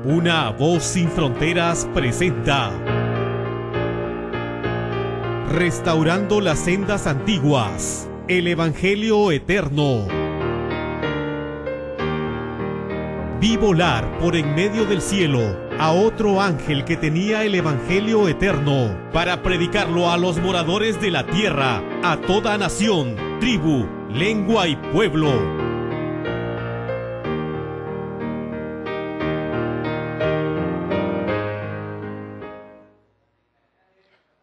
Una voz sin fronteras presenta Restaurando las sendas antiguas, el Evangelio eterno. Vi volar por en medio del cielo a otro ángel que tenía el Evangelio eterno para predicarlo a los moradores de la tierra, a toda nación, tribu, lengua y pueblo.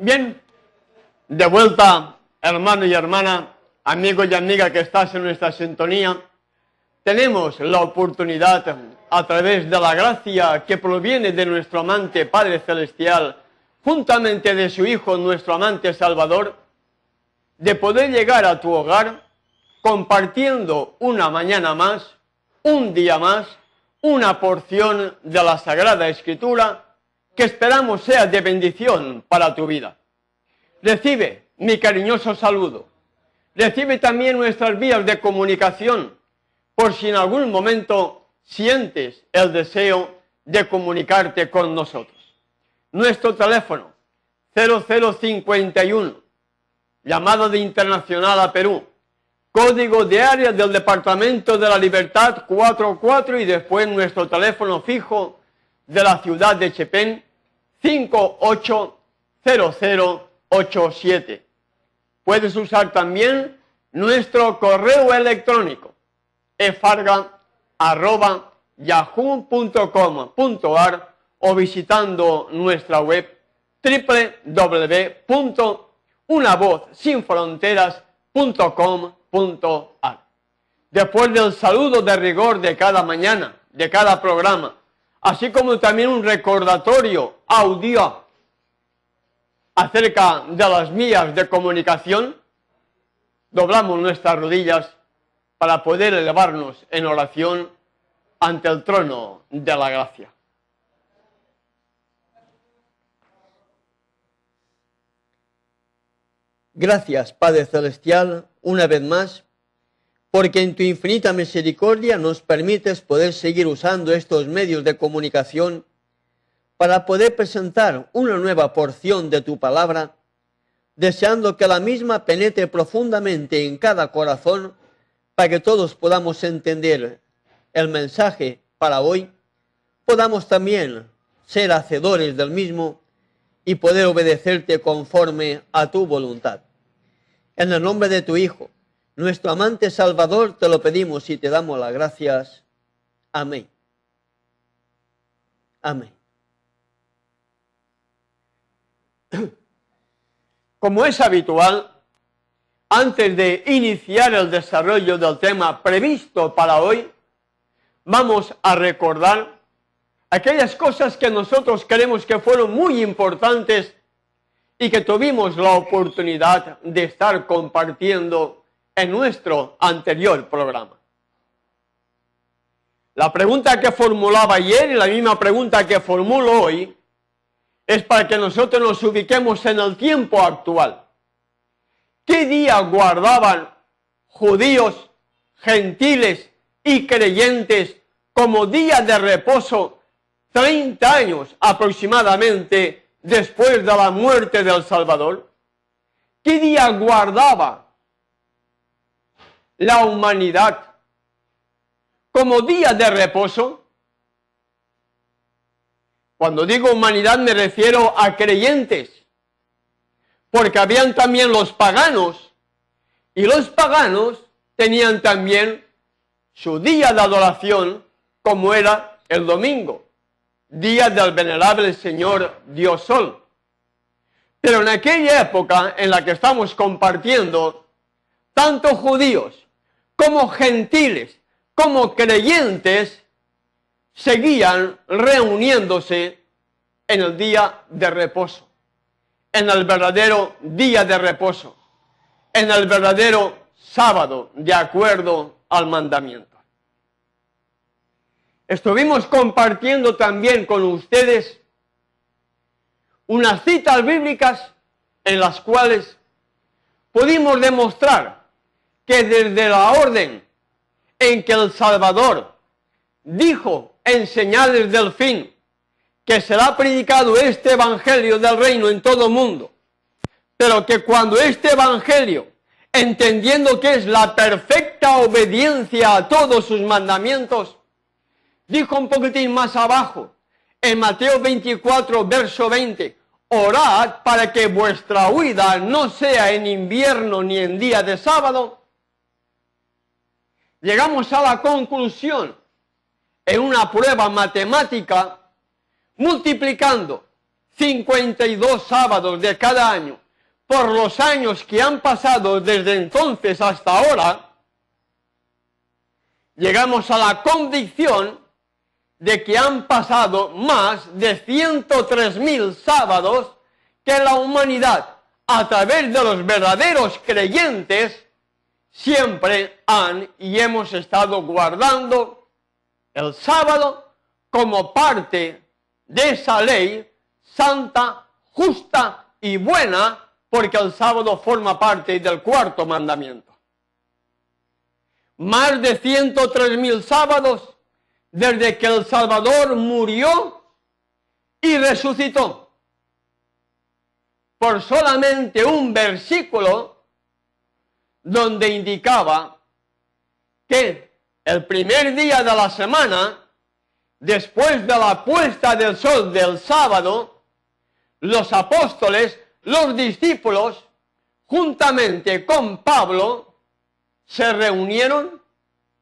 Bien, de vuelta, hermano y hermana, amigo y amiga que estás en nuestra sintonía, tenemos la oportunidad, a través de la gracia que proviene de nuestro amante Padre Celestial, juntamente de su Hijo, nuestro amante Salvador, de poder llegar a tu hogar compartiendo una mañana más, un día más, una porción de la Sagrada Escritura que esperamos sea de bendición para tu vida. Recibe mi cariñoso saludo. Recibe también nuestras vías de comunicación, por si en algún momento sientes el deseo de comunicarte con nosotros. Nuestro teléfono 0051, llamada de internacional a Perú, código de área del Departamento de la Libertad 44 y después nuestro teléfono fijo de la ciudad de Chepén 580087. Puedes usar también nuestro correo electrónico efarga@yahoo.com.ar o visitando nuestra web www.unavozsinfronteras.com.ar. Después del saludo de rigor de cada mañana, de cada programa, así como también un recordatorio audio acerca de las vías de comunicación, doblamos nuestras rodillas para poder elevarnos en oración ante el trono de la gracia. Gracias, Padre Celestial, una vez más, porque en tu infinita misericordia nos permites poder seguir usando estos medios de comunicación para poder presentar una nueva porción de tu palabra, deseando que la misma penetre profundamente en cada corazón para que todos podamos entender el mensaje para hoy, podamos también ser hacedores del mismo y poder obedecerte conforme a tu voluntad. En el nombre de tu Hijo, nuestro amante Salvador, te lo pedimos y te damos las gracias. Amén. Amén. Como es habitual, antes de iniciar el desarrollo del tema previsto para hoy, vamos a recordar aquellas cosas que nosotros creemos que fueron muy importantes y que tuvimos la oportunidad de estar compartiendo en nuestro anterior programa. La pregunta que formulaba ayer y la misma pregunta que formulo hoy es para que nosotros nos ubiquemos en el tiempo actual. ¿Qué día guardaban judíos, gentiles y creyentes como día de reposo 30 años aproximadamente después de la muerte del Salvador? ¿Qué día guardaba la humanidad como día de reposo? Cuando digo humanidad me refiero a creyentes, porque habían también los paganos, y los paganos tenían también su día de adoración, como era el domingo, día del venerable Señor Dios Sol. Pero en aquella época en la que estamos compartiendo, tanto judíos como gentiles, como creyentes, seguían reuniéndose en el día de reposo, en el verdadero día de reposo, en el verdadero sábado, de acuerdo al mandamiento. Estuvimos compartiendo también con ustedes unas citas bíblicas en las cuales pudimos demostrar que desde la orden en que el Salvador dijo en señales del fin, que será predicado este evangelio del reino en todo el mundo, pero que cuando este evangelio, entendiendo que es la perfecta obediencia a todos sus mandamientos, dijo un poquitín más abajo, en Mateo 24, verso 20, orad para que vuestra huida no sea en invierno ni en día de sábado. Llegamos a la conclusión, en una prueba matemática, multiplicando 52 sábados de cada año por los años que han pasado desde entonces hasta ahora, llegamos a la convicción de que han pasado más de 103.000 sábados que la humanidad, a través de los verdaderos creyentes, siempre han y hemos estado guardando el sábado como parte de esa ley santa, justa y buena, porque el sábado forma parte del cuarto mandamiento. Más de 103.000 sábados desde que el Salvador murió y resucitó. Por solamente un versículo donde indicaba que el primer día de la semana, después de la puesta del sol del sábado, los apóstoles, los discípulos, juntamente con Pablo, se reunieron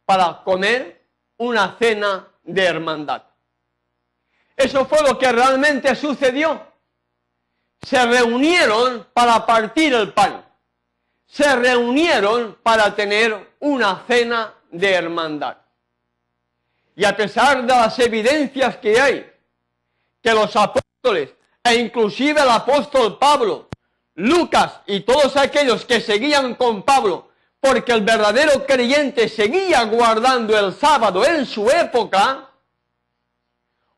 para comer una cena de hermandad. Eso fue lo que realmente sucedió. Se reunieron para partir el pan. Se reunieron para tener una cena de hermandad. Y a pesar de las evidencias que hay, que los apóstoles, e inclusive el apóstol Pablo, Lucas y todos aquellos que seguían con Pablo, porque el verdadero creyente seguía guardando el sábado en su época,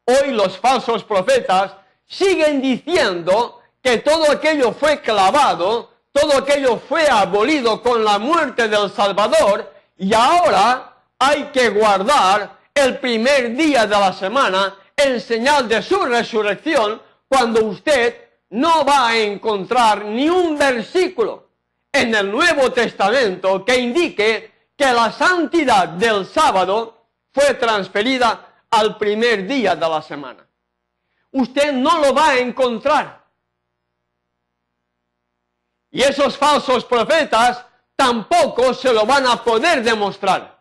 hoy los falsos profetas siguen diciendo que todo aquello fue clavado, todo aquello fue abolido con la muerte del Salvador, y ahora hay que guardar el primer día de la semana en señal de su resurrección, cuando usted no va a encontrar ni un versículo en el Nuevo Testamento que indique que la santidad del sábado fue transferida al primer día de la semana. Usted no lo va a encontrar. Y esos falsos profetas tampoco se lo van a poder demostrar.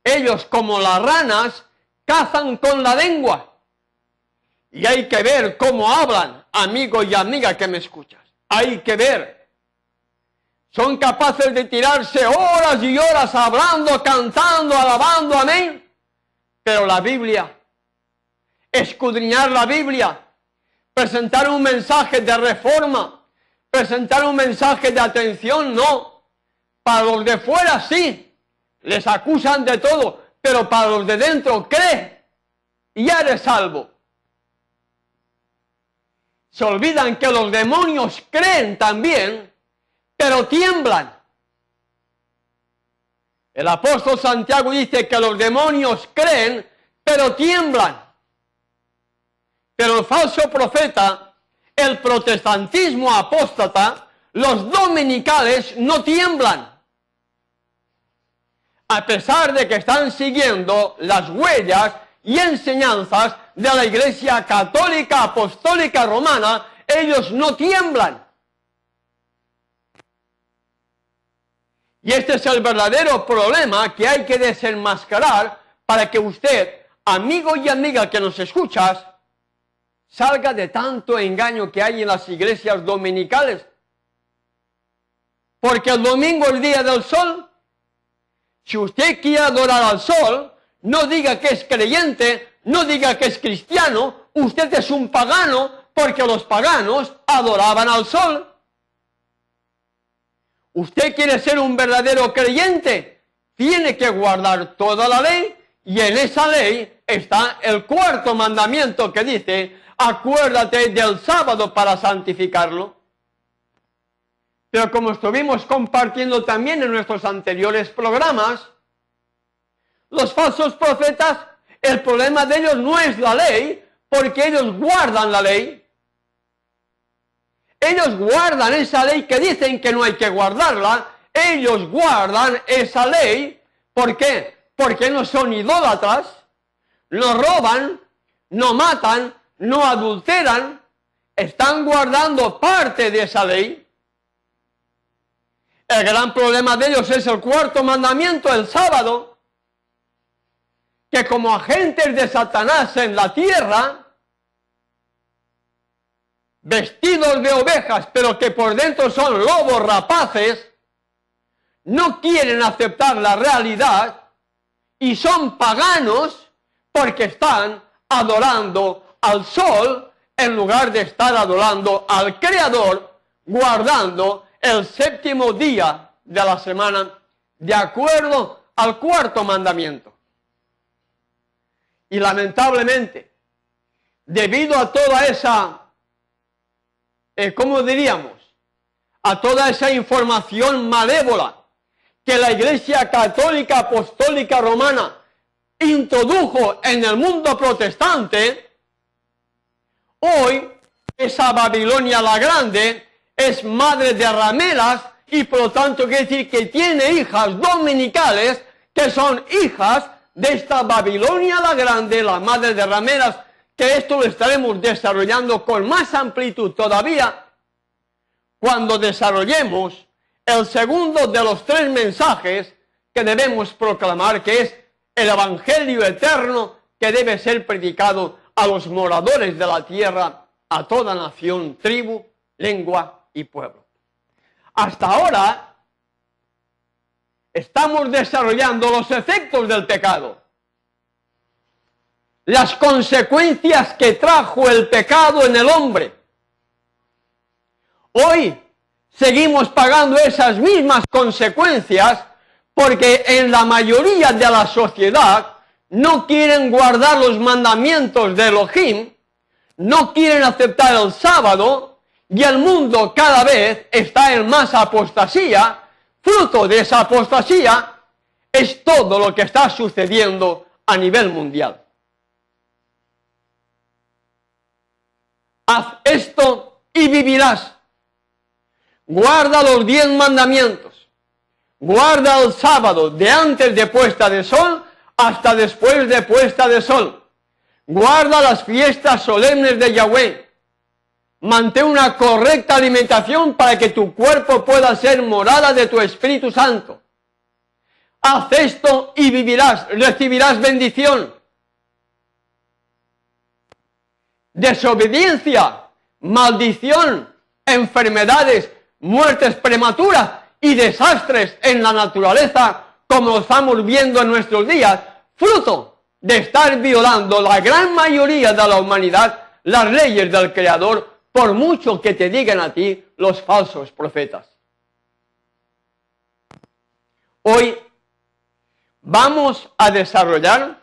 Ellos, como las ranas, cazan con la lengua. Y hay que ver cómo hablan, amigo y amiga que me escuchas. Hay que ver. Son capaces de tirarse horas y horas hablando, cantando, alabando, amén. Pero la Biblia, escudriñar la Biblia, presentar un mensaje de reforma, presentar un mensaje de atención, no. Para los de fuera sí, les acusan de todo, pero para los de dentro cree y ya eres salvo. Se olvidan que los demonios creen también, pero tiemblan. El apóstol Santiago dice que los demonios creen, pero tiemblan. Pero el falso profeta, el protestantismo apóstata, los dominicales no tiemblan. A pesar de que están siguiendo las huellas y enseñanzas de la Iglesia Católica Apostólica Romana, ellos no tiemblan. Y este es el verdadero problema que hay que desenmascarar para que usted, amigo y amiga que nos escuchas, salga de tanto engaño que hay en las iglesias dominicales. Porque el domingo es día del sol. Si usted quiere adorar al sol, no diga que es creyente, no diga que es cristiano, usted es un pagano, porque los paganos adoraban al sol. Usted quiere ser un verdadero creyente, tiene que guardar toda la ley, y en esa ley está el cuarto mandamiento que dice, acuérdate del sábado para santificarlo. Pero como estuvimos compartiendo también en nuestros anteriores programas, los falsos profetas el problema de ellos no es la ley, porque ellos guardan la ley. Ellos guardan esa ley que dicen que no hay que guardarla. Ellos guardan esa ley. ¿Por qué? Porque no son idólatras, no roban, no matan, no adulteran. Están guardando parte de esa ley. El gran problema de ellos es el cuarto mandamiento, el sábado, que como agentes de Satanás en la tierra, vestidos de ovejas, pero que por dentro son lobos rapaces, no quieren aceptar la realidad y son paganos porque están adorando al sol en lugar de estar adorando al Creador, guardando el séptimo día de la semana de acuerdo al cuarto mandamiento. Y lamentablemente, debido a toda esa, ¿cómo diríamos? A toda esa información malévola que la Iglesia Católica Apostólica Romana introdujo en el mundo protestante, hoy esa Babilonia la Grande es madre de rameras y por lo tanto quiere decir que tiene hijas dominicales que son hijas de esta Babilonia la Grande, la madre de rameras, que esto lo estaremos desarrollando con más amplitud todavía cuando desarrollemos el segundo de los tres mensajes que debemos proclamar, que es el Evangelio eterno que debe ser predicado a los moradores de la tierra, a toda nación, tribu, lengua y pueblo. Hasta ahora estamos desarrollando los efectos del pecado, las consecuencias que trajo el pecado en el hombre. Hoy seguimos pagando esas mismas consecuencias porque en la mayoría de la sociedad no quieren guardar los mandamientos de Elohim, no quieren aceptar el sábado y el mundo cada vez está en más apostasía. Fruto de esa apostasía es todo lo que está sucediendo a nivel mundial. Haz esto y vivirás. Guarda los 10 mandamientos. Guarda el sábado de antes de puesta de sol hasta después de puesta de sol. Guarda las fiestas solemnes de Yahweh. Mantén una correcta alimentación para que tu cuerpo pueda ser morada de tu Espíritu Santo. Haz esto y vivirás, recibirás bendición. Desobediencia, maldición, enfermedades, muertes prematuras y desastres en la naturaleza, como lo estamos viendo en nuestros días, fruto de estar violando la gran mayoría de la humanidad las leyes del Creador, por mucho que te digan a ti los falsos profetas. Hoy vamos a desarrollar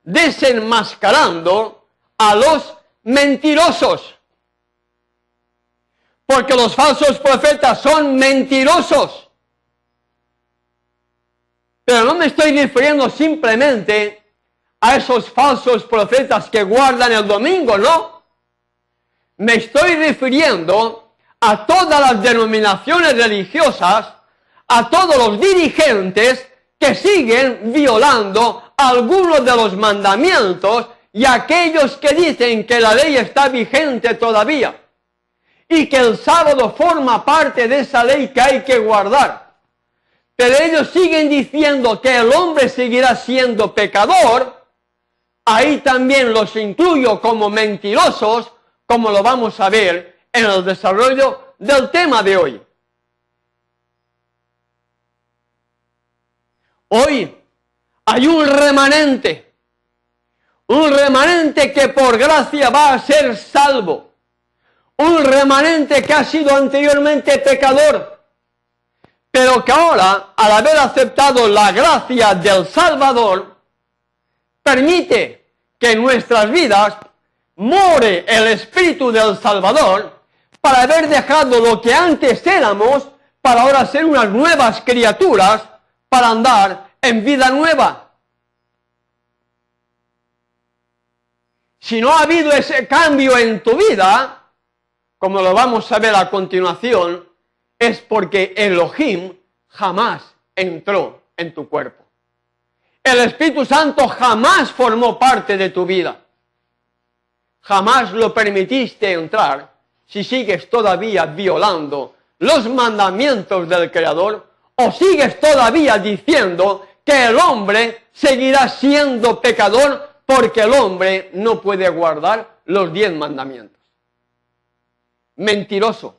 desenmascarando a los mentirosos. Porque los falsos profetas son mentirosos. Pero no me estoy refiriendo simplemente a esos falsos profetas que guardan el domingo, no. Me estoy refiriendo a todas las denominaciones religiosas, a todos los dirigentes que siguen violando algunos de los mandamientos y aquellos que dicen que la ley está vigente todavía y que el sábado forma parte de esa ley que hay que guardar. Pero ellos siguen diciendo que el hombre seguirá siendo pecador. Ahí también los incluyo como mentirosos, como lo vamos a ver en el desarrollo del tema de hoy. Hoy hay un remanente que por gracia va a ser salvo, un remanente que ha sido anteriormente pecador, pero que ahora, al haber aceptado la gracia del Salvador, permite que en nuestras vidas more el Espíritu del Salvador para haber dejado lo que antes éramos, para ahora ser unas nuevas criaturas, para andar en vida nueva. Si no ha habido ese cambio en tu vida, como lo vamos a ver a continuación, es porque Elohim jamás entró en tu cuerpo. El Espíritu Santo jamás formó parte de tu vida. Jamás lo permitiste entrar si sigues todavía violando los mandamientos del Creador o sigues todavía diciendo que el hombre seguirá siendo pecador porque el hombre no puede guardar los 10 mandamientos. Mentiroso.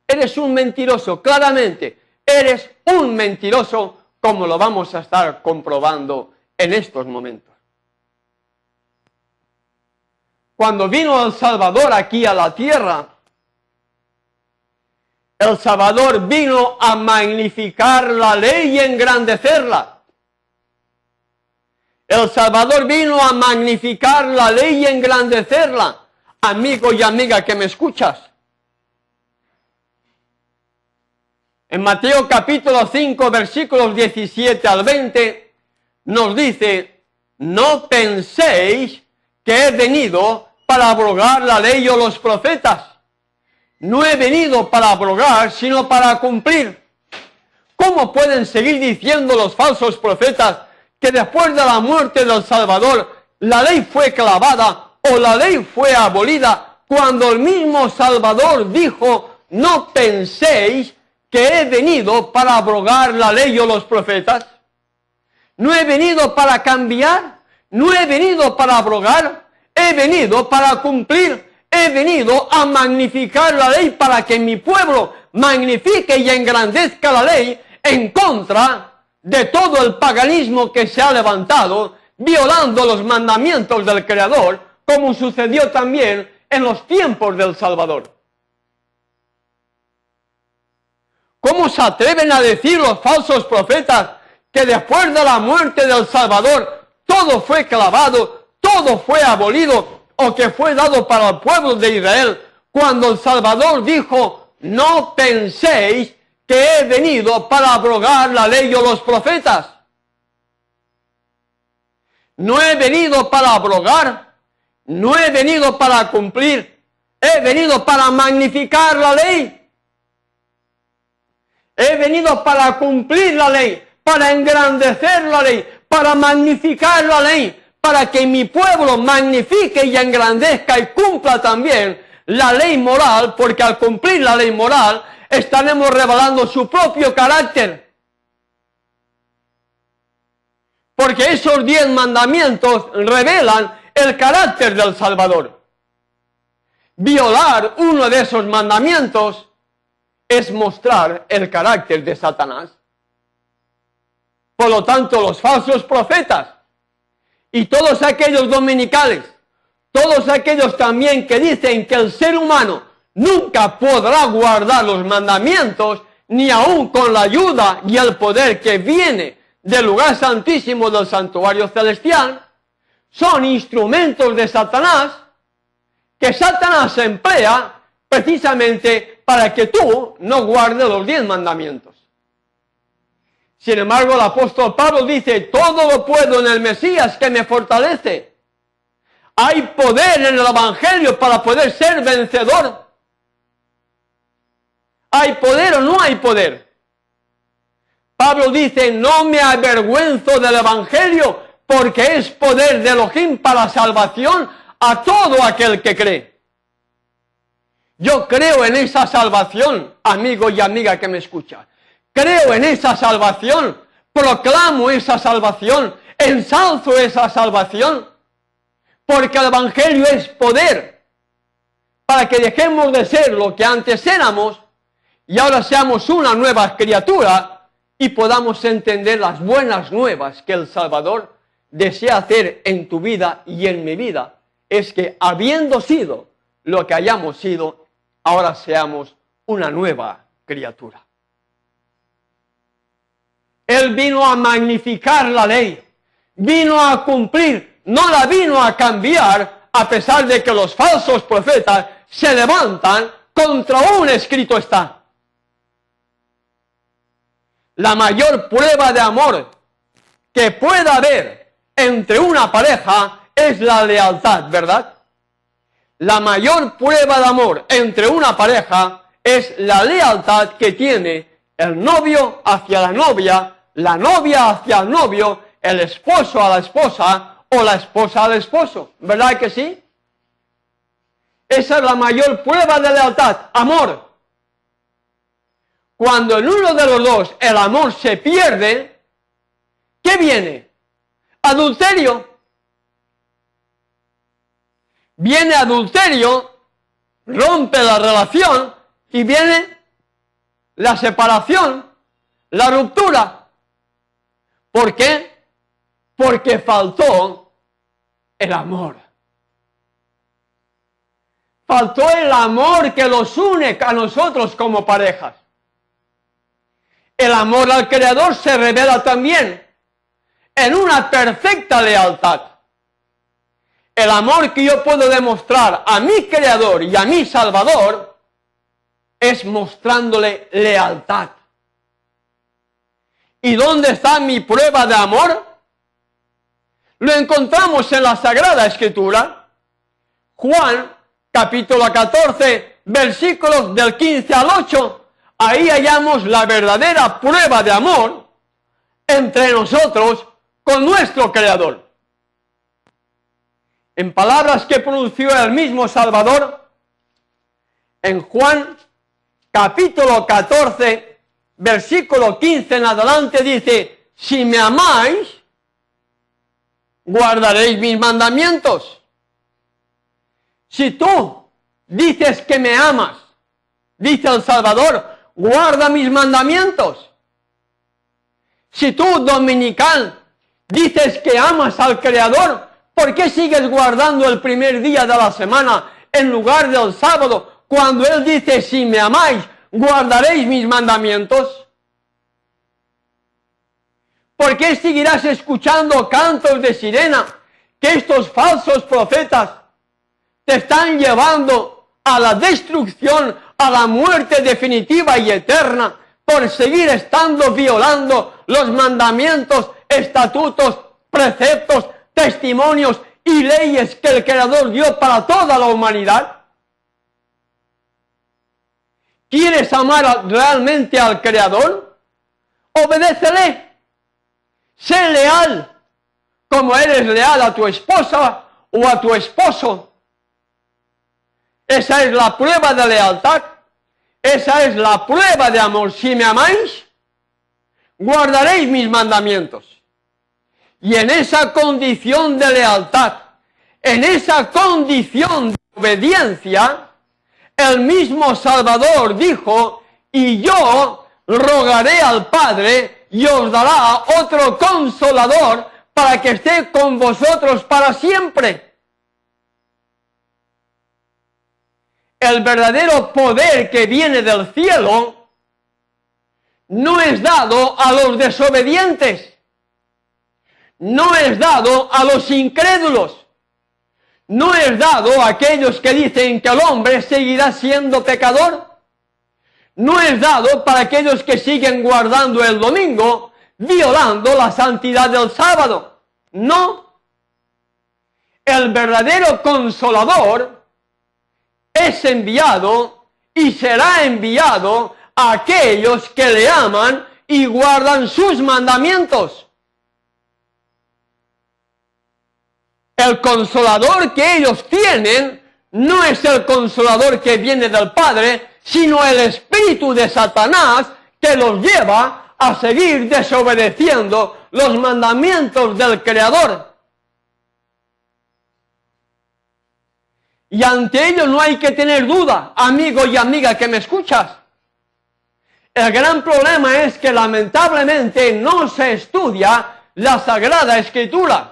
Eres un mentiroso, claramente. Eres un mentiroso, como lo vamos a estar comprobando en estos momentos. Cuando vino el Salvador aquí a la tierra, el Salvador vino a magnificar la ley y engrandecerla. El Salvador vino a magnificar la ley y engrandecerla. Amigo y amiga que me escuchas. En Mateo capítulo 5, versículos 17 al 20, nos dice, no penséis que he venido para abrogar la ley o los profetas. No he venido para abrogar, sino para cumplir. ¿Cómo pueden seguir diciendo los falsos profetas que después de la muerte del Salvador la ley fue clavada o la ley fue abolida, cuando el mismo Salvador dijo, no penséis que he venido para abrogar la ley o los profetas? No he venido para cambiar, no he venido para abrogar, he venido para cumplir, he venido a magnificar la ley para que mi pueblo magnifique y engrandezca la ley en contra de todo el paganismo que se ha levantado, violando los mandamientos del Creador, como sucedió también en los tiempos del Salvador. ¿Cómo se atreven a decir los falsos profetas que después de la muerte del Salvador todo fue clavado, todo fue abolido o que fue dado para el pueblo de Israel, cuando el Salvador dijo, no penséis que he venido para abrogar la ley o los profetas? No he venido para abrogar, no he venido para cumplir, he venido para magnificar la ley. He venido para cumplir la ley, para engrandecer la ley, para magnificar la ley, para que mi pueblo magnifique y engrandezca y cumpla también la ley moral, porque al cumplir la ley moral estaremos revelando su propio carácter. Porque esos 10 mandamientos revelan el carácter del Salvador. Violar uno de esos mandamientos es mostrar el carácter de Satanás. Por lo tanto, los falsos profetas y todos aquellos dominicales, todos aquellos también que dicen que el ser humano nunca podrá guardar los mandamientos, ni aun con la ayuda y el poder que viene del lugar santísimo del santuario celestial, son instrumentos de Satanás, que Satanás emplea precisamente para que tú no guardes los 10 mandamientos. Sin embargo, el apóstol Pablo dice, todo lo puedo en el Mesías que me fortalece. Hay poder en el Evangelio para poder ser vencedor. ¿Hay poder o no hay poder? Pablo dice, no me avergüenzo del Evangelio, porque es poder de Elohim para salvación a todo aquel que cree. Yo creo en esa salvación, amigo y amiga que me escucha. Creo en esa salvación, proclamo esa salvación, ensalzo esa salvación, porque el Evangelio es poder para que dejemos de ser lo que antes éramos y ahora seamos una nueva criatura y podamos entender las buenas nuevas que el Salvador desea hacer en tu vida y en mi vida. Es que habiendo sido lo que hayamos sido, ahora seamos una nueva criatura. Él vino a magnificar la ley, vino a cumplir, no la vino a cambiar, a pesar de que los falsos profetas se levantan contra un escrito está. La mayor prueba de amor que pueda haber entre una pareja es la lealtad, ¿verdad? La mayor prueba de amor entre una pareja es la lealtad que tiene el novio hacia la novia hacia el novio, el esposo a la esposa o la esposa al esposo. ¿Verdad que sí? Esa es la mayor prueba de lealtad, amor. Cuando en uno de los dos el amor se pierde, ¿qué viene? Adulterio. Viene adulterio, rompe la relación y viene la separación, la ruptura. ¿Por qué? Porque faltó el amor. Faltó el amor que los une a nosotros como parejas. El amor al Creador se revela también en una perfecta lealtad. El amor que yo puedo demostrar a mi Creador y a mi Salvador es mostrándole lealtad. ¿Y dónde está mi prueba de amor? Lo encontramos en la Sagrada Escritura. Juan, capítulo 14, versículos del 15 al 8. Ahí hallamos la verdadera prueba de amor entre nosotros con nuestro Creador. En palabras que pronunció el mismo Salvador, en Juan capítulo 14, versículo 15 en adelante dice: si me amáis, guardaréis mis mandamientos. Si tú dices que me amas, dice el Salvador, guarda mis mandamientos. Si tú, dominical, dices que amas al Creador, ¿por qué sigues guardando el primer día de la semana en lugar del sábado, cuando Él dice, si me amáis, guardaréis mis mandamientos? ¿Por qué seguirás escuchando cantos de sirena que estos falsos profetas te están llevando a la destrucción, a la muerte definitiva y eterna, por seguir estando violando los mandamientos, estatutos, preceptos, testimonios y leyes que el Creador dio para toda la humanidad? ¿Quieres amar realmente al Creador? Obedécele. Sé leal, como eres leal a tu esposa o a tu esposo. Esa es la prueba de lealtad. Esa es la prueba de amor. Si me amáis, guardaréis mis mandamientos. Y en esa condición de lealtad, en esa condición de obediencia, el mismo Salvador dijo, y yo rogaré al Padre y os dará otro consolador para que esté con vosotros para siempre. El verdadero poder que viene del cielo no es dado a los desobedientes. No es dado a los incrédulos. No es dado a aquellos que dicen que el hombre seguirá siendo pecador. No es dado para aquellos que siguen guardando el domingo, violando la santidad del sábado. No. El verdadero consolador es enviado y será enviado a aquellos que le aman y guardan sus mandamientos. El consolador que ellos tienen no es el consolador que viene del Padre, sino el espíritu de Satanás que los lleva a seguir desobedeciendo los mandamientos del Creador. Y ante ello no hay que tener duda, amigo y amiga que me escuchas. El gran problema es que lamentablemente no se estudia la Sagrada Escritura.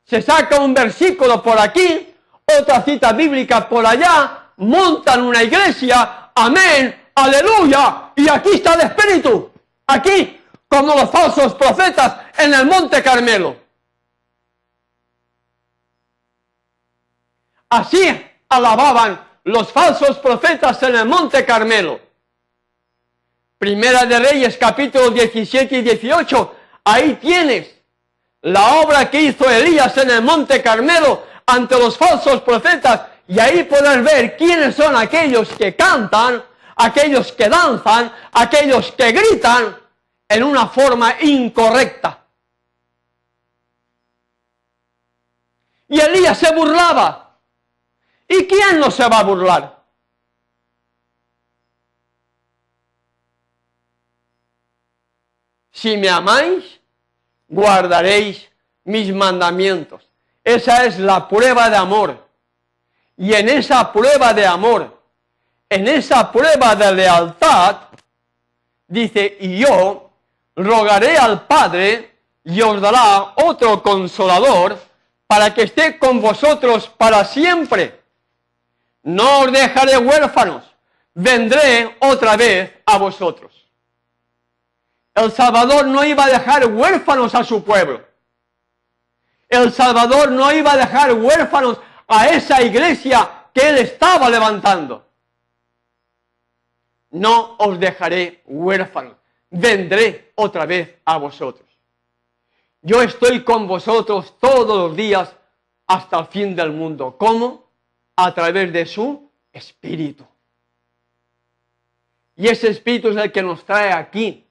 Se saca un versículo por aquí, otra cita bíblica por allá, montan una iglesia, amén, aleluya, y aquí está el Espíritu, aquí, como los falsos profetas en el Monte Carmelo. Así alababan los falsos profetas en el Monte Carmelo. Primera de Reyes, capítulo 17 y 18, ahí tienes la obra que hizo Elías en el Monte Carmelo ante los falsos profetas, y ahí podrás ver quiénes son aquellos que cantan, aquellos que danzan, aquellos que gritan en una forma incorrecta. Y Elías se burlaba. ¿Y quién no se va a burlar? Si me amáis, guardaréis mis mandamientos. Esa es la prueba de amor. Y en esa prueba de amor, en esa prueba de lealtad, dice, y yo rogaré al Padre y os dará otro consolador para que esté con vosotros para siempre. No os dejaré huérfanos, vendré otra vez a vosotros. El Salvador no iba a dejar huérfanos a su pueblo. El Salvador no iba a dejar huérfanos a esa iglesia que él estaba levantando. No os dejaré huérfanos, vendré otra vez a vosotros. Yo estoy con vosotros todos los días hasta el fin del mundo. ¿Cómo? A través de su Espíritu. Y ese Espíritu es el que nos trae aquí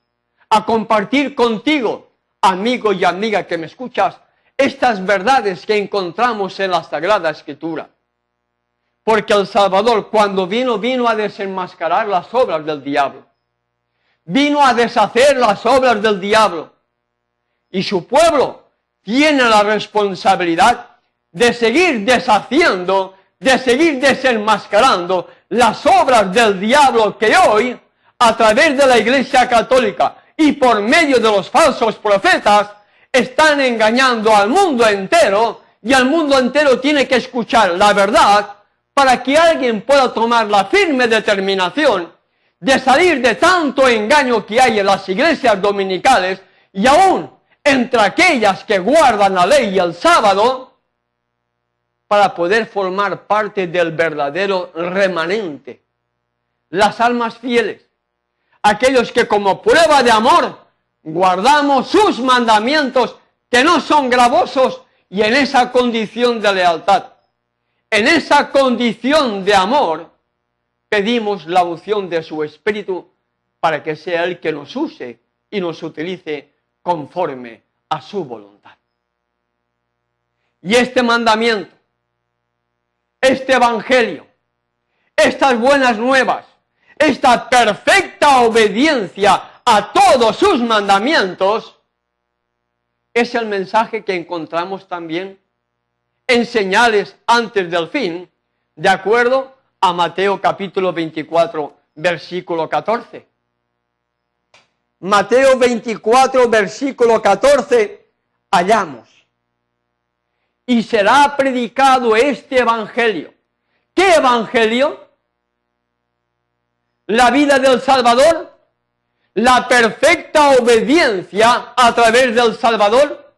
a compartir contigo, amigo y amiga que me escuchas, estas verdades que encontramos en la Sagrada Escritura. Porque el Salvador, cuando vino a desenmascarar las obras del diablo. Vino a deshacer las obras del diablo. Y su pueblo tiene la responsabilidad de seguir deshaciendo, de seguir desenmascarando las obras del diablo que hoy, a través de la Iglesia Católica y por medio de los falsos profetas, están engañando al mundo entero, y al mundo entero tiene que escuchar la verdad para que alguien pueda tomar la firme determinación de salir de tanto engaño que hay en las iglesias dominicales y aún entre aquellas que guardan la ley y el sábado, para poder formar parte del verdadero remanente, las almas fieles, aquellos que como prueba de amor guardamos sus mandamientos que no son gravosos, y en esa condición de lealtad, en esa condición de amor, pedimos la unción de su Espíritu para que sea Él que nos use y nos utilice conforme a su voluntad. Y este mandamiento, este evangelio, estas buenas nuevas, esta perfecta obediencia a todos sus mandamientos, es el mensaje que encontramos también en señales antes del fin, de acuerdo a Mateo capítulo 24, versículo 14. Mateo 24, versículo 14, hallamos: y será predicado este evangelio. ¿Qué evangelio? La vida del Salvador, la perfecta obediencia a través del Salvador,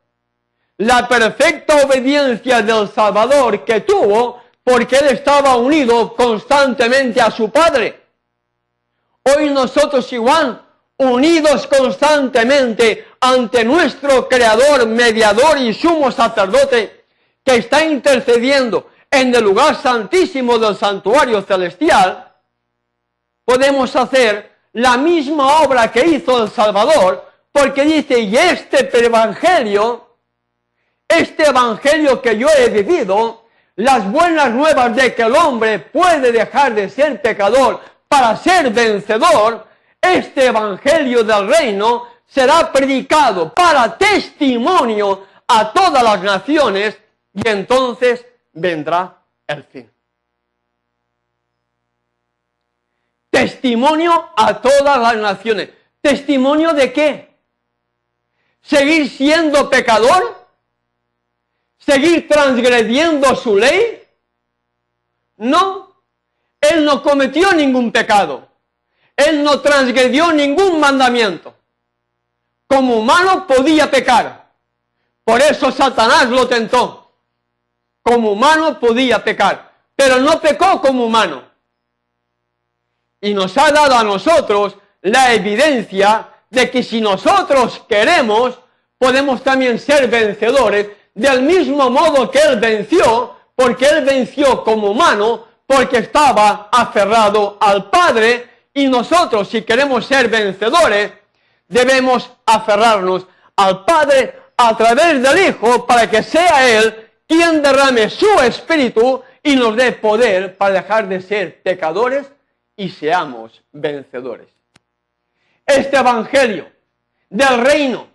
la perfecta obediencia del Salvador que tuvo porque Él estaba unido constantemente a su Padre. Hoy nosotros igual, unidos constantemente ante nuestro Creador, mediador y sumo sacerdote, que está intercediendo en el lugar santísimo del santuario celestial, podemos hacer la misma obra que hizo el Salvador, porque dice, y este evangelio que yo he vivido, las buenas nuevas de que el hombre puede dejar de ser pecador para ser vencedor, este evangelio del reino será predicado para testimonio a todas las naciones, y entonces vendrá el fin. Testimonio a todas las naciones. ¿Testimonio de qué? ¿Seguir siendo pecador? ¿Seguir transgrediendo su ley? No, Él no cometió ningún pecado. Él no transgredió ningún mandamiento. Como humano podía pecar. Por eso Satanás lo tentó. Como humano podía pecar, pero no pecó como humano. Y nos ha dado a nosotros la evidencia de que si nosotros queremos, podemos también ser vencedores del mismo modo que Él venció, porque Él venció como humano, porque estaba aferrado al Padre, y nosotros, si queremos ser vencedores, debemos aferrarnos al Padre a través del Hijo, para que sea Él quien derrame su Espíritu y nos dé poder para dejar de ser pecadores y seamos vencedores. Este Evangelio del reino,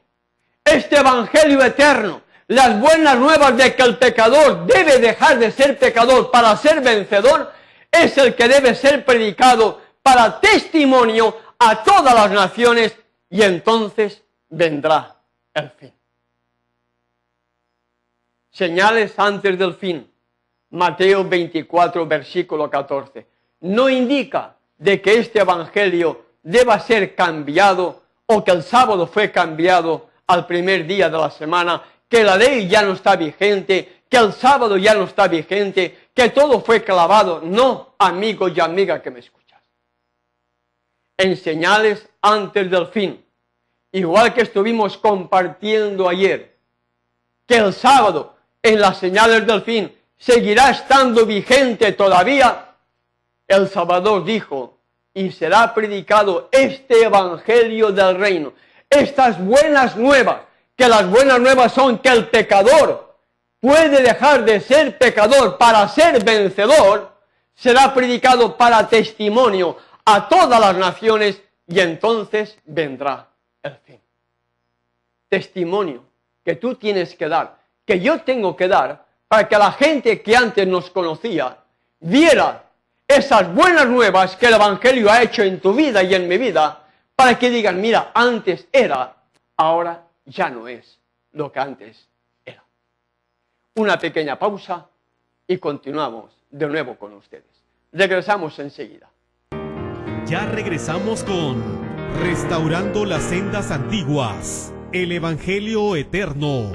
este Evangelio eterno, las buenas nuevas de que el pecador debe dejar de ser pecador para ser vencedor, es el que debe ser predicado para testimonio a todas las naciones, y entonces vendrá el fin. Señales antes del fin. Mateo 24, versículo 14. No indica de que este Evangelio deba ser cambiado, o que el sábado fue cambiado al primer día de la semana, que la ley ya no está vigente, que el sábado ya no está vigente, que todo fue clavado. No, amigo y amiga que me escuchas. En señales antes del fin, igual que estuvimos compartiendo ayer, que el sábado en las señales del fin seguirá estando vigente todavía, el Salvador dijo, y será predicado este Evangelio del reino, estas buenas nuevas, que las buenas nuevas son que el pecador puede dejar de ser pecador para ser vencedor, será predicado para testimonio a todas las naciones, y entonces vendrá el fin. Testimonio que tú tienes que dar, que yo tengo que dar, para que la gente que antes nos conocía viera esas buenas nuevas que el Evangelio ha hecho en tu vida y en mi vida, para que digan, mira, antes era, ahora ya no es lo que antes era. Una pequeña pausa y continuamos de nuevo con ustedes. Regresamos enseguida. Ya regresamos con Restaurando las Sendas Antiguas, el Evangelio Eterno.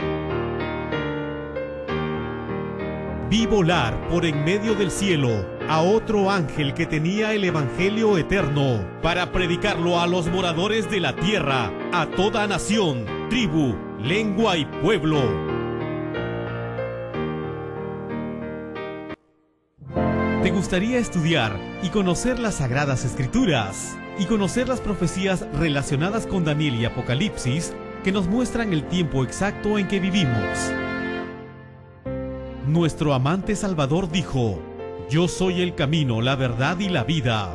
Vi volar por en medio del cielo a otro ángel que tenía el Evangelio Eterno para predicarlo a los moradores de la tierra, a toda nación, tribu, lengua y pueblo. ¿Te gustaría estudiar y conocer las Sagradas Escrituras y conocer las profecías relacionadas con Daniel y Apocalipsis que nos muestran el tiempo exacto en que vivimos? Nuestro amante Salvador dijo, yo soy el camino, la verdad y la vida.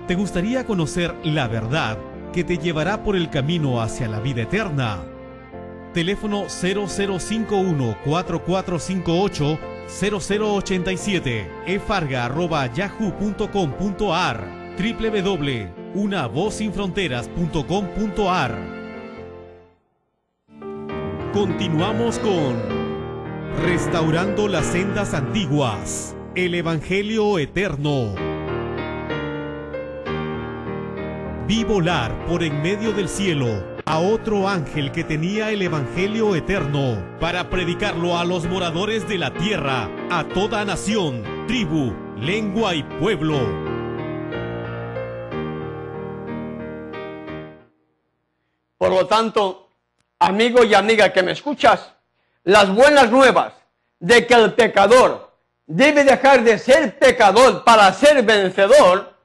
¿Te gustaría conocer la verdad que te llevará por el camino hacia la vida eterna? Teléfono 0051-4458-0087, efarga@yahoo.com.ar, www.unavozsinfronteras.com.ar. Continuamos con Restaurando las Sendas Antiguas, el Evangelio Eterno. Vi volar por en medio del cielo a otro ángel que tenía el Evangelio Eterno para predicarlo a los moradores de la tierra, a toda nación, tribu, lengua y pueblo. Por lo tanto, amigo y amiga que me escuchas, las buenas nuevas de que el pecador debe dejar de ser pecador para ser vencedor,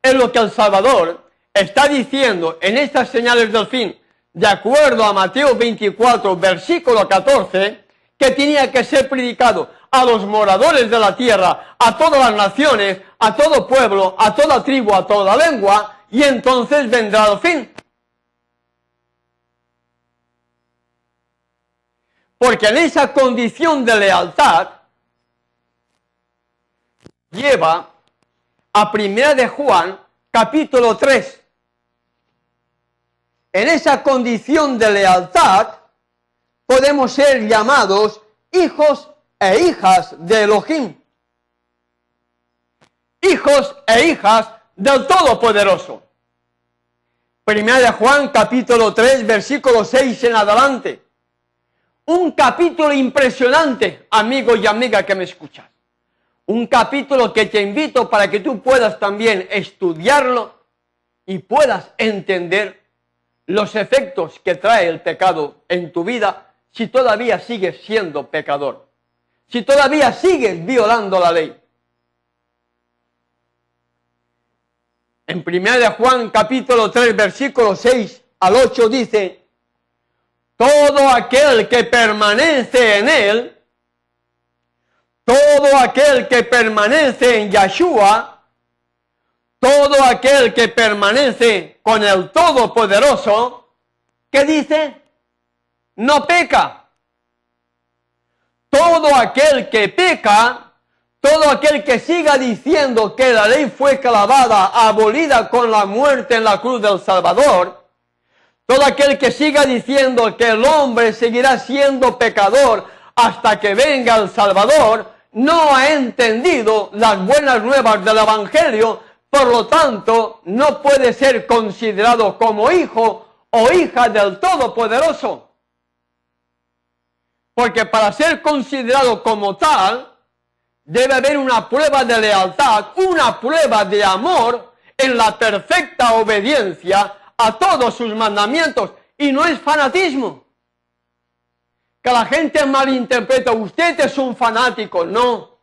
es lo que el Salvador está diciendo en estas señales del fin, de acuerdo a Mateo 24, versículo 14, que tenía que ser predicado a los moradores de la tierra, a todas las naciones, a todo pueblo, a toda tribu, a toda lengua, y entonces vendrá el fin. Porque en esa condición de lealtad lleva a 1 de Juan, capítulo 3. En esa condición de lealtad podemos ser llamados hijos e hijas de Elohim. Hijos e hijas del Todopoderoso. 1 de Juan, capítulo 3, versículo 6 en adelante. Un capítulo impresionante, amigo y amiga que me escuchas. Un capítulo que te invito para que tú puedas también estudiarlo y puedas entender los efectos que trae el pecado en tu vida si todavía sigues siendo pecador, si todavía sigues violando la ley. En 1 Juan capítulo 3 versículos 6 al 8 dice: todo aquel que permanece en él, todo aquel que permanece en Yeshua, todo aquel que permanece con el Todopoderoso, ¿qué dice? No peca. Todo aquel que peca, todo aquel que siga diciendo que la ley fue clavada, abolida con la muerte en la cruz del Salvador, todo aquel que siga diciendo que el hombre seguirá siendo pecador hasta que venga el Salvador, no ha entendido las buenas nuevas del Evangelio, por lo tanto, no puede ser considerado como hijo o hija del Todopoderoso. Porque para ser considerado como tal, debe haber una prueba de lealtad, una prueba de amor en la perfecta obediencia a todos sus mandamientos. Y no es fanatismo. Que la gente malinterpreta, usted es un fanático. No.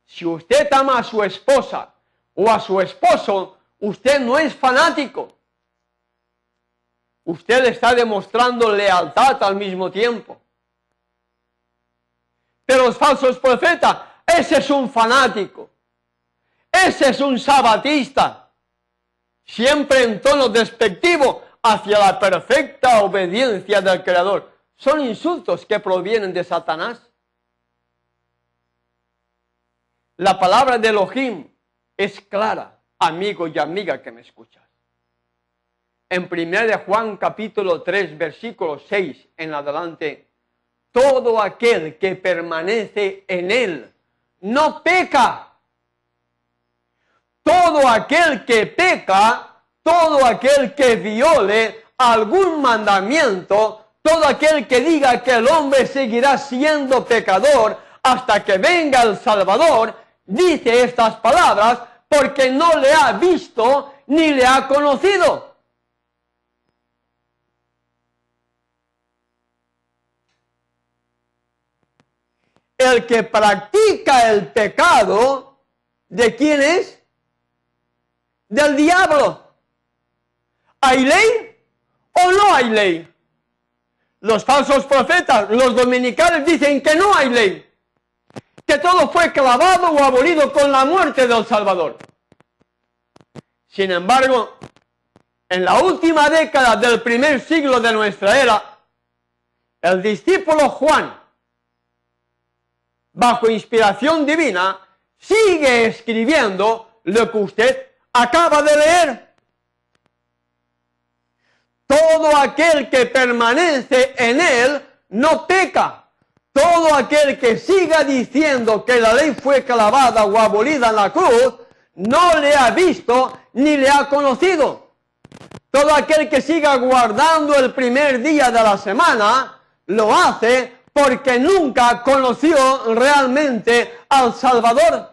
Si usted ama a su esposa o a su esposo, usted no es fanático. Usted le está demostrando lealtad al mismo tiempo. Pero los falsos profetas, ese es un fanático. Ese es un sabatista. Siempre en tono despectivo hacia la perfecta obediencia del Creador. Son insultos que provienen de Satanás. La palabra de Elohim es clara, amigo y amiga que me escuchas. En 1 Juan capítulo 3, versículo 6 en adelante, todo aquel que permanece en él no peca. Todo aquel que peca, todo aquel que viole algún mandamiento, todo aquel que diga que el hombre seguirá siendo pecador hasta que venga el Salvador, dice estas palabras porque no le ha visto ni le ha conocido. El que practica el pecado, ¿de quién es? Del diablo. ¿Hay ley o no hay ley? Los falsos profetas, los dominicales dicen que no hay ley. Que todo fue clavado o abolido con la muerte del Salvador. Sin embargo, en la última década del primer siglo de nuestra era, el discípulo Juan, bajo inspiración divina, sigue escribiendo lo que usted acaba de leer. Todo aquel que permanece en él no peca. Todo aquel que siga diciendo que la ley fue clavada o abolida en la cruz, no le ha visto ni le ha conocido. Todo aquel que siga guardando el primer día de la semana, lo hace porque nunca conoció realmente al Salvador.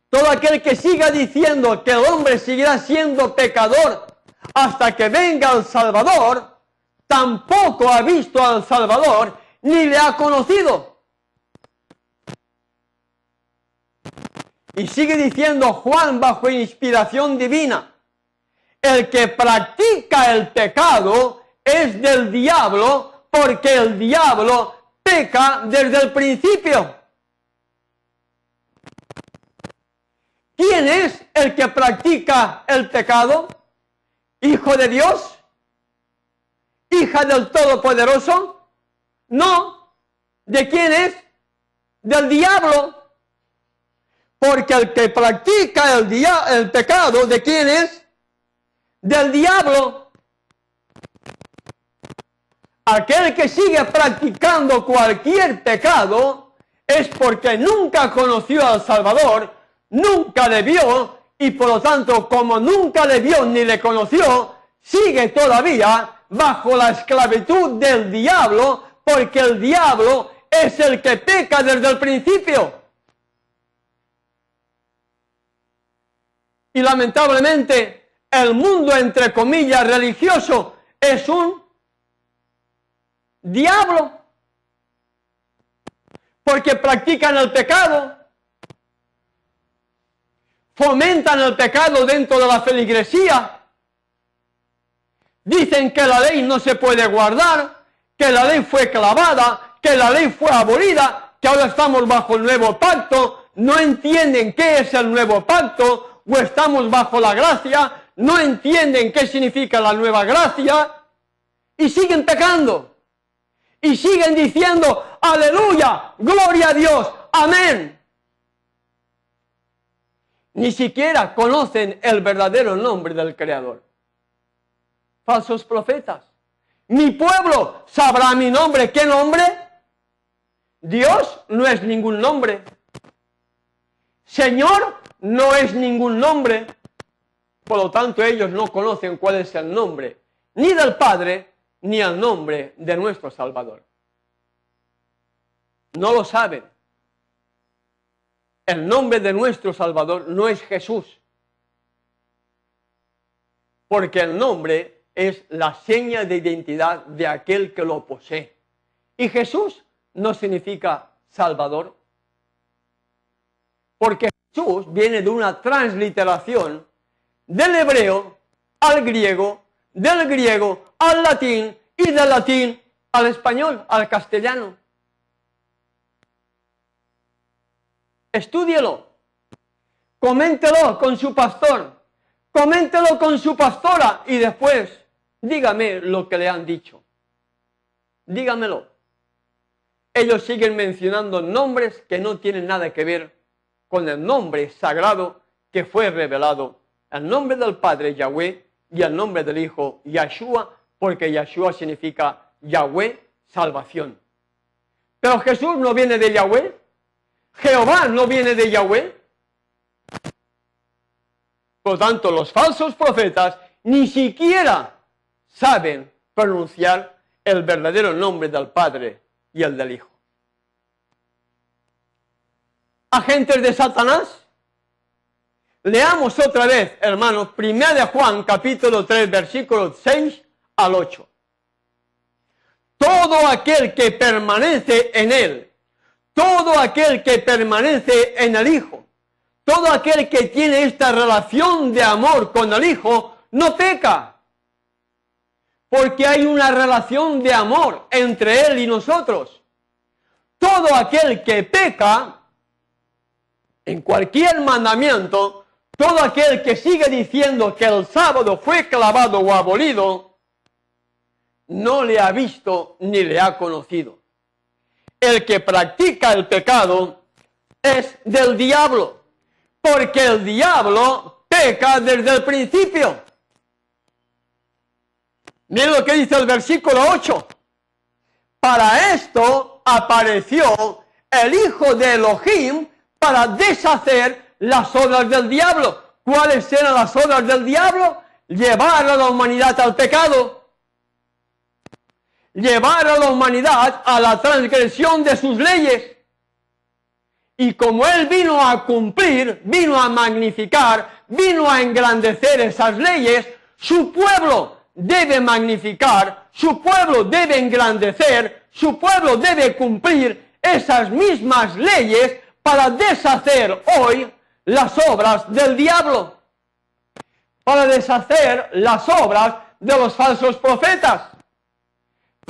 Todo aquel que siga diciendo que el hombre seguirá siendo pecador hasta que venga el Salvador, tampoco ha visto al Salvador ni le ha conocido. Y sigue diciendo Juan bajo inspiración divina, el que practica el pecado es del diablo, porque el diablo peca desde el principio. ¿Quién es el que practica el pecado? ¿Hijo de Dios? ¿Hija del Todopoderoso? No. ¿De quién es? Del diablo. Porque el que practica el pecado, ¿de quién es? Del diablo. Aquel que sigue practicando cualquier pecado es porque nunca conoció al Salvador, nunca le vio, y por lo tanto, como nunca le vio ni le conoció, sigue todavía bajo la esclavitud del diablo, porque el diablo es el que peca desde el principio. Y lamentablemente, el mundo, entre comillas, religioso, es un diablo. Porque practican el pecado, fomentan el pecado dentro de la feligresía, dicen que la ley no se puede guardar, que la ley fue clavada, que la ley fue abolida, que ahora estamos bajo el nuevo pacto, no entienden qué es el nuevo pacto, o estamos bajo la gracia, no entienden qué significa la nueva gracia, y siguen pecando, y siguen diciendo, aleluya, gloria a Dios, amén. Ni siquiera conocen el verdadero nombre del Creador. Falsos profetas. Mi pueblo sabrá mi nombre. ¿Qué nombre? Dios no es ningún nombre. Señor no es ningún nombre. Por lo tanto, ellos no conocen cuál es el nombre, ni del Padre, ni el nombre de nuestro Salvador. No lo saben. El nombre de nuestro Salvador no es Jesús. Porque el nombre es la seña de identidad de aquel que lo posee. Y Jesús no significa Salvador. Porque Jesús viene de una transliteración del hebreo al griego, del griego al latín y del latín al español, al castellano. Estúdielo, coméntelo con su pastor, coméntelo con su pastora y después dígame lo que le han dicho. Dígamelo. Ellos siguen mencionando nombres que no tienen nada que ver con el nombre sagrado que fue revelado, el nombre del Padre Yahweh y el nombre del Hijo Yahshua, porque Yahshua significa Yahweh, salvación. Pero Jesús no viene de Yahweh. Jehová no viene de Yahweh. Por lo tanto, los falsos profetas ni siquiera saben pronunciar el verdadero nombre del Padre y el del Hijo. Agentes de Satanás. Leamos otra vez, hermanos, 1 de Juan, capítulo 3, versículos 6 al 8. Todo aquel que permanece en él, todo aquel que permanece en el Hijo, todo aquel que tiene esta relación de amor con el Hijo, no peca. Porque hay una relación de amor entre Él y nosotros. Todo aquel que peca en cualquier mandamiento, todo aquel que sigue diciendo que el sábado fue clavado o abolido, no le ha visto ni le ha conocido. El que practica el pecado es del diablo, porque el diablo peca desde el principio. Miren lo que dice el versículo 8. Para esto apareció el Hijo de Elohim para deshacer las obras del diablo. ¿Cuáles eran las obras del diablo? Llevar a la humanidad al pecado. Llevar a la humanidad a la transgresión de sus leyes. Y como Él vino a cumplir, vino a magnificar, vino a engrandecer esas leyes, su pueblo debe magnificar, su pueblo debe engrandecer, su pueblo debe cumplir esas mismas leyes para deshacer hoy las obras del diablo, para deshacer las obras de los falsos profetas,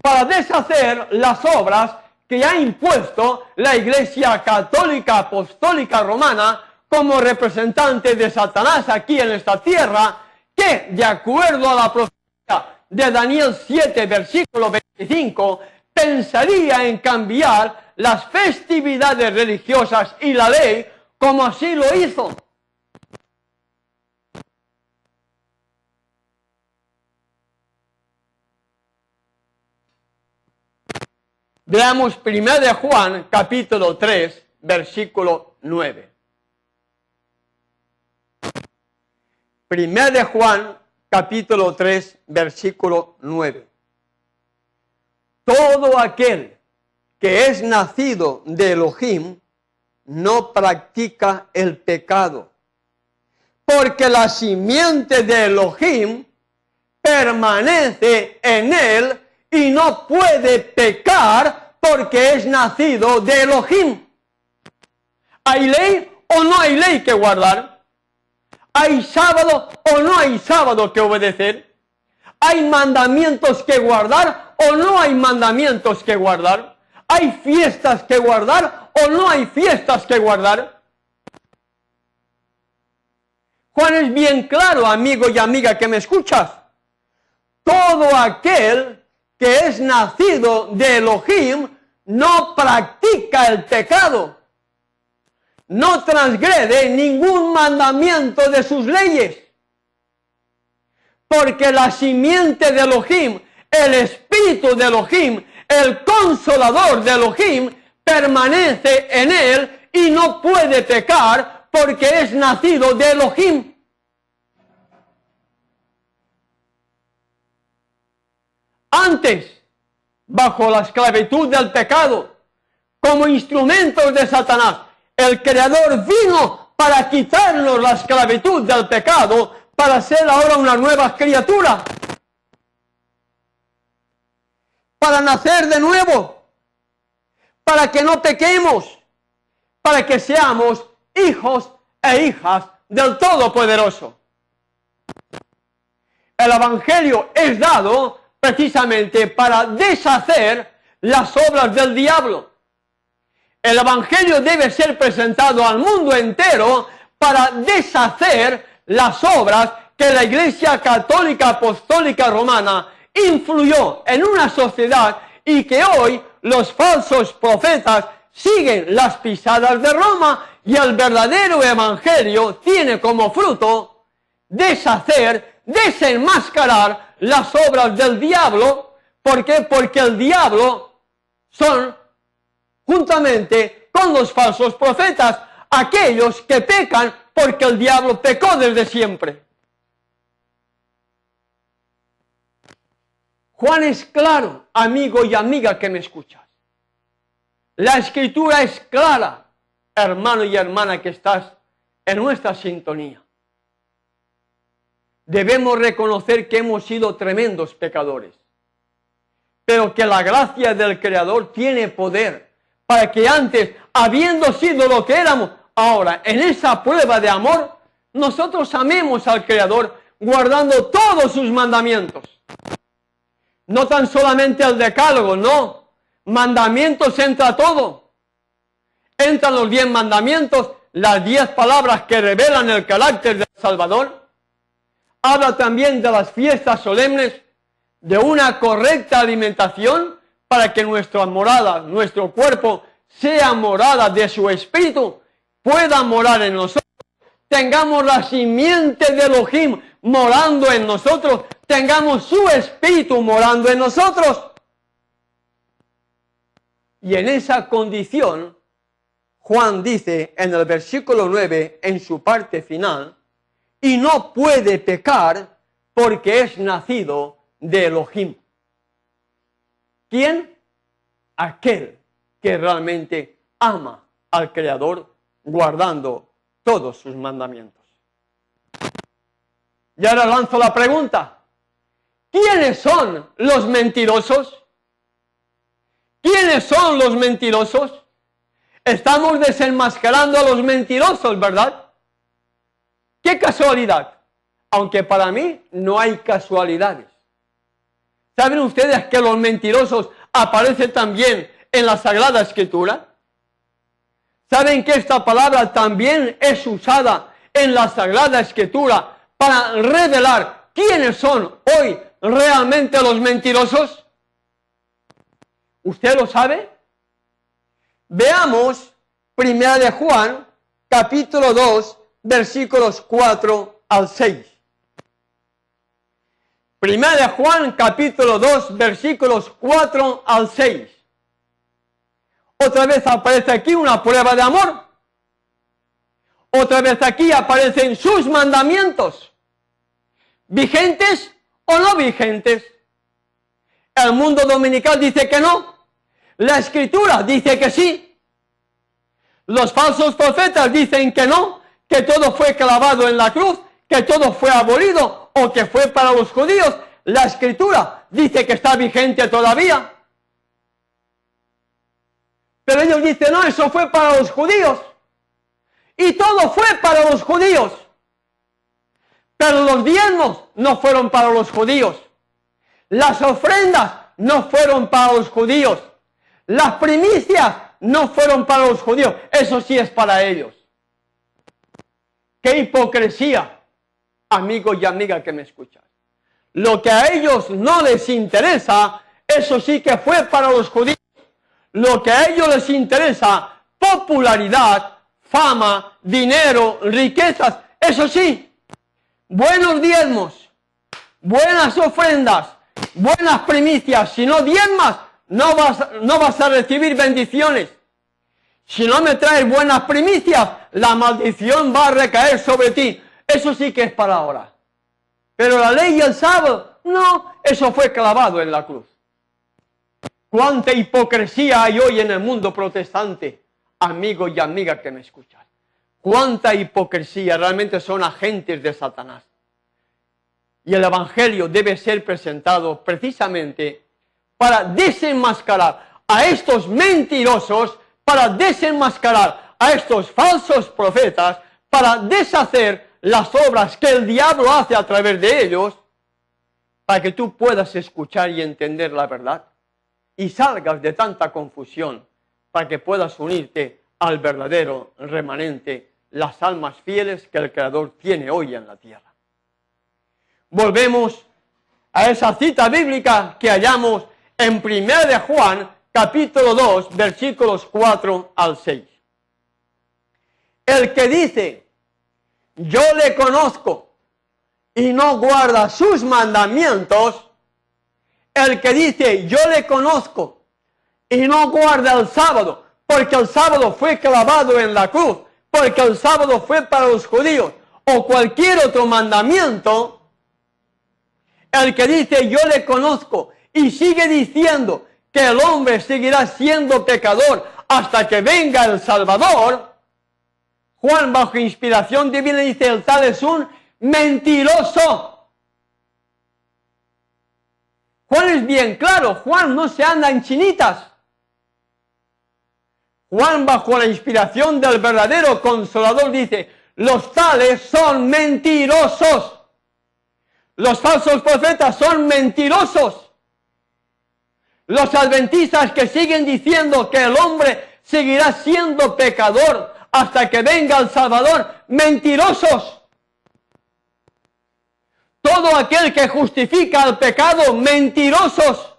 para deshacer las obras que ha impuesto la Iglesia Católica Apostólica Romana como representante de Satanás aquí en esta tierra, que de acuerdo a la profecía de Daniel 7, versículo 25, pensaría en cambiar las festividades religiosas y la ley como así lo hizo. Veamos 1 de Juan, capítulo 3, versículo 9. 1 de Juan, capítulo 3, versículo 9. Todo aquel que es nacido de Elohim no practica el pecado, porque la simiente de Elohim permanece en él y no puede pecar porque es nacido de Elohim. ¿Hay ley o no hay ley que guardar? ¿Hay sábado o no hay sábado que obedecer? ¿Hay mandamientos que guardar o no hay mandamientos que guardar? ¿Hay fiestas que guardar o no hay fiestas que guardar? Juan es bien claro, amigo y amiga que me escuchas. Todo aquel que es nacido de Elohim no practica el pecado. No transgrede ningún mandamiento de sus leyes. Porque la simiente de Elohim, el espíritu de Elohim, el consolador de Elohim, permanece en él y no puede pecar porque es nacido de Elohim. Antes, bajo la esclavitud del pecado, como instrumentos de Satanás, el Creador vino para quitarnos la esclavitud del pecado, para ser ahora una nueva criatura, para nacer de nuevo, para que no pequemos, para que seamos hijos e hijas del Todopoderoso. El Evangelio es dado precisamente para deshacer las obras del diablo. El Evangelio debe ser presentado al mundo entero para deshacer las obras que la Iglesia Católica Apostólica Romana influyó en una sociedad y que hoy los falsos profetas siguen las pisadas de Roma, y el verdadero Evangelio tiene como fruto deshacer, desenmascarar las obras del diablo. ¿Por qué? Porque el diablo son, juntamente con los falsos profetas, aquellos que pecan porque el diablo pecó desde siempre. Juan es claro, amigo y amiga que me escuchas. La Escritura es clara, hermano y hermana que estás en nuestra sintonía. Debemos reconocer que hemos sido tremendos pecadores, pero que la gracia del Creador tiene poder para que antes, habiendo sido lo que éramos, ahora en esa prueba de amor, nosotros amemos al Creador guardando todos sus mandamientos. No tan solamente el decálogo, no. Mandamientos entra todo. Entran los 10 mandamientos, las 10 palabras que revelan el carácter del Salvador. Habla también de las fiestas solemnes, de una correcta alimentación para que nuestra morada, nuestro cuerpo, sea morada de su espíritu, pueda morar en nosotros. Tengamos la simiente de Elohim morando en nosotros, tengamos su espíritu morando en nosotros. Y en esa condición, Juan dice en el versículo 9, en su parte final, y no puede pecar porque es nacido de Elohim. ¿Quién? Aquel que realmente ama al Creador guardando todos sus mandamientos. Y ahora lanzo la pregunta: ¿quiénes son los mentirosos? ¿Quiénes son los mentirosos? Estamos desenmascarando a los mentirosos, ¿verdad? ¡Qué casualidad! Aunque para mí no hay casualidades. ¿Saben ustedes que los mentirosos aparecen también en la Sagrada Escritura? ¿Saben que esta palabra también es usada en la Sagrada Escritura para revelar quiénes son hoy realmente los mentirosos? ¿Usted lo sabe? Veamos 1 de Juan, capítulo 2, versículos 4 al 6. 1 de Juan, capítulo 2, versículos 4 al 6. Otra vez aparece aquí una prueba de amor. Otra vez aquí aparecen sus mandamientos. ¿Vigentes o no vigentes? El mundo dominical dice que no. La Escritura dice que sí. Los falsos profetas dicen que no, que todo fue clavado en la cruz, que todo fue abolido o que fue para los judíos. La Escritura dice que está vigente todavía. Pero ellos dicen, no, eso fue para los judíos. Y todo fue para los judíos. Pero los diezmos no fueron para los judíos. Las ofrendas no fueron para los judíos. Las primicias no fueron para los judíos. Eso sí es para ellos. ¡Qué hipocresía, amigo y amiga que me escuchas! Lo que a ellos no les interesa, eso sí que fue para los judíos. Lo que a ellos les interesa, popularidad, fama, dinero, riquezas, eso sí, buenos diezmos, buenas ofrendas, buenas primicias. Si no diezmas, no vas a recibir bendiciones. Si no me traes buenas primicias, la maldición va a recaer sobre ti. Eso sí que es para ahora. Pero la ley y el sábado, no, eso fue clavado en la cruz. Cuánta hipocresía hay hoy en el mundo protestante, amigo y amiga que me escuchas. Cuánta hipocresía, realmente son agentes de Satanás. Y el Evangelio debe ser presentado precisamente para desenmascarar a estos mentirosos, para desenmascarar a estos falsos profetas, para deshacer las obras que el diablo hace a través de ellos, para que tú puedas escuchar y entender la verdad y salgas de tanta confusión, para que puedas unirte al verdadero remanente, las almas fieles que el Creador tiene hoy en la tierra. Volvemos a esa cita bíblica que hallamos en 1 de Juan, capítulo 2, versículos 4 al 6. El que dice, yo le conozco, y no guarda sus mandamientos, el que dice, yo le conozco, y no guarda el sábado, porque el sábado fue clavado en la cruz, porque el sábado fue para los judíos, o cualquier otro mandamiento, el que dice, yo le conozco, y sigue diciendo que el hombre seguirá siendo pecador hasta que venga el Salvador, Juan, bajo inspiración divina, dice, el tal es un mentiroso. Juan es bien claro, Juan no se anda en chinitas. Juan, bajo la inspiración del verdadero Consolador, dice, los tales son mentirosos. Los falsos profetas son mentirosos. Los adventistas que siguen diciendo que el hombre seguirá siendo pecador hasta que venga el Salvador, mentirosos. Todo aquel que justifica el pecado, mentirosos.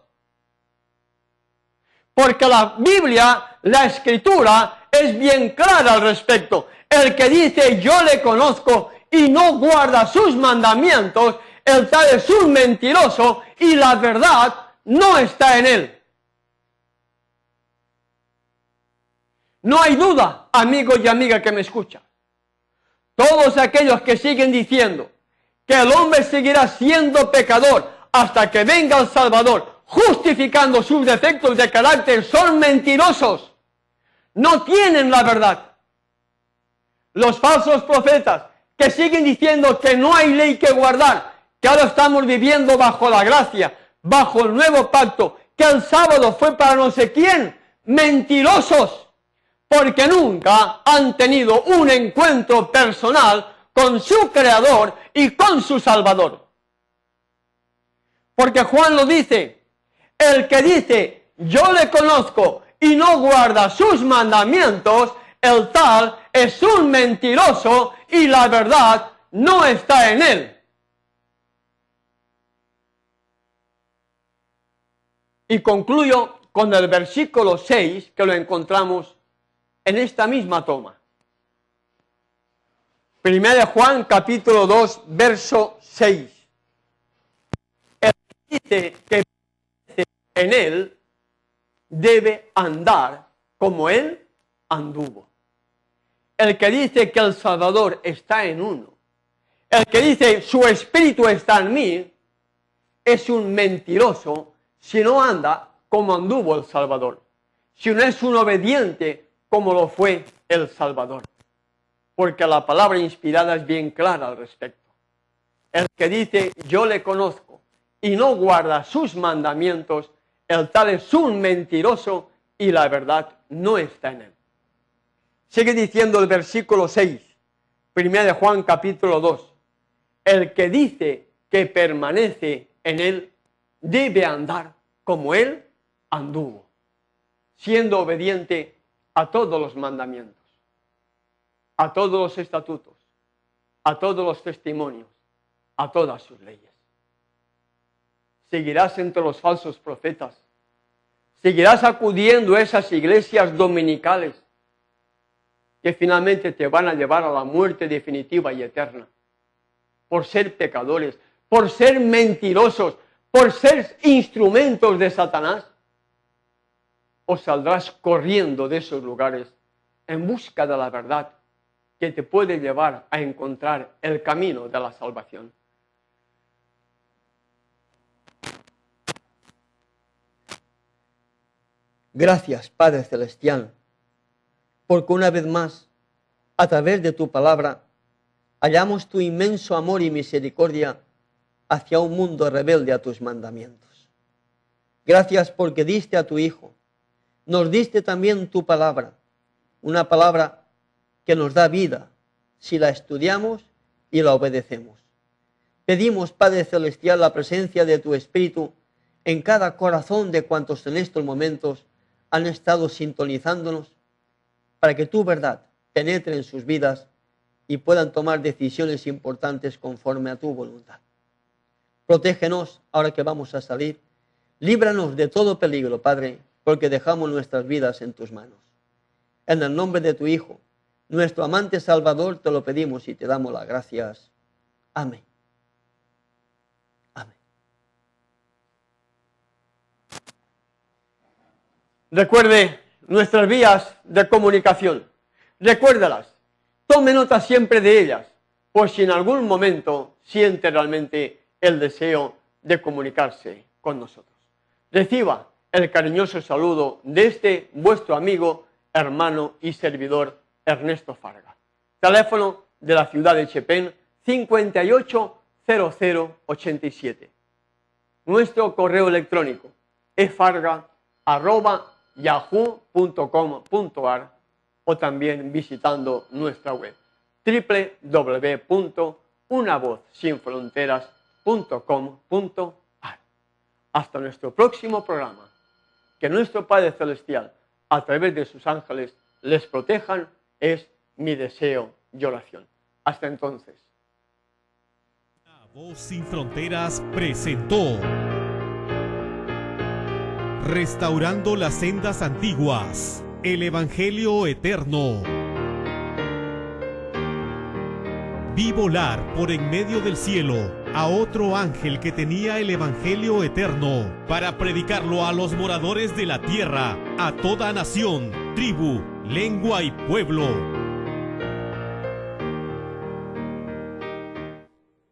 Porque la Biblia, la Escritura, es bien clara al respecto. El que dice, yo le conozco, y no guarda sus mandamientos, el tal es un mentiroso, y la verdad no está en él. No hay duda, amigo y amiga que me escucha. Todos aquellos que siguen diciendo que el hombre seguirá siendo pecador hasta que venga el Salvador, justificando sus defectos de carácter, son mentirosos. No tienen la verdad. Los falsos profetas que siguen diciendo que no hay ley que guardar, que ahora estamos viviendo bajo la gracia, bajo el nuevo pacto, que el sábado fue para no sé quién, mentirosos. Porque nunca han tenido un encuentro personal con su Creador y con su Salvador. Porque Juan lo dice, el que dice, yo le conozco y no guarda sus mandamientos, el tal es un mentiroso y la verdad no está en él. Y concluyo con el versículo 6, que lo encontramos en esta misma toma. 1 de Juan, capítulo 2, verso 6. El que dice que en él debe andar como él anduvo. El que dice que el Salvador está en uno, el que dice su espíritu está en mí, es un mentiroso si no anda como anduvo el Salvador, si no es un obediente como lo fue el Salvador. porque la palabra inspirada es bien clara al respecto. El que dice, yo le conozco, y no guarda sus mandamientos, el tal es un mentiroso y la verdad no está en él. Sigue diciendo el versículo 6, 1 de Juan capítulo 2. El que dice que permanece en él debe andar como él anduvo, siendo obediente a todos los mandamientos, a todos los estatutos, a todos los testimonios, a todas sus leyes. Seguirás entre los falsos profetas, seguirás acudiendo a esas iglesias dominicales que finalmente te van a llevar a la muerte definitiva y eterna, por ser pecadores, por ser mentirosos, por ser instrumentos de Satanás, o saldrás corriendo de esos lugares en busca de la verdad que te puede llevar a encontrar el camino de la salvación. Gracias, Padre Celestial, porque una vez más, a través de tu palabra, hallamos tu inmenso amor y misericordia hacia un mundo rebelde a tus mandamientos. Gracias porque diste a tu Hijo, nos diste también tu palabra, una palabra que nos da vida si la estudiamos y la obedecemos. Pedimos, Padre Celestial, la presencia de tu Espíritu en cada corazón de cuantos en estos momentos han estado sintonizándonos, para que tu verdad penetre en sus vidas y puedan tomar decisiones importantes conforme a tu voluntad. Protégenos ahora que vamos a salir. Líbranos de todo peligro, Padre, porque dejamos nuestras vidas en tus manos. En el nombre de tu Hijo, nuestro amante Salvador, te lo pedimos y te damos las gracias. Amén. Amén. Recuerde nuestras vías de comunicación. Recuérdalas. Tome nota siempre de ellas, por si en algún momento siente realmente el deseo de comunicarse con nosotros. Reciba el cariñoso saludo de este vuestro amigo, hermano y servidor Ernesto Farga. Teléfono de la ciudad de Chepén, 580087. Nuestro correo electrónico es farga@yahoo.com.ar o también visitando nuestra web www.unavozsinfronteras.com.ar. Hasta nuestro próximo programa. Que nuestro Padre Celestial, a través de sus ángeles, les protejan, es mi deseo y oración. Hasta entonces. Una Voz Sin Fronteras presentó Restaurando las sendas antiguas, el Evangelio eterno. Vi volar por en medio del cielo a otro ángel que tenía el Evangelio eterno para predicarlo a los moradores de la tierra, a toda nación, tribu, lengua y pueblo.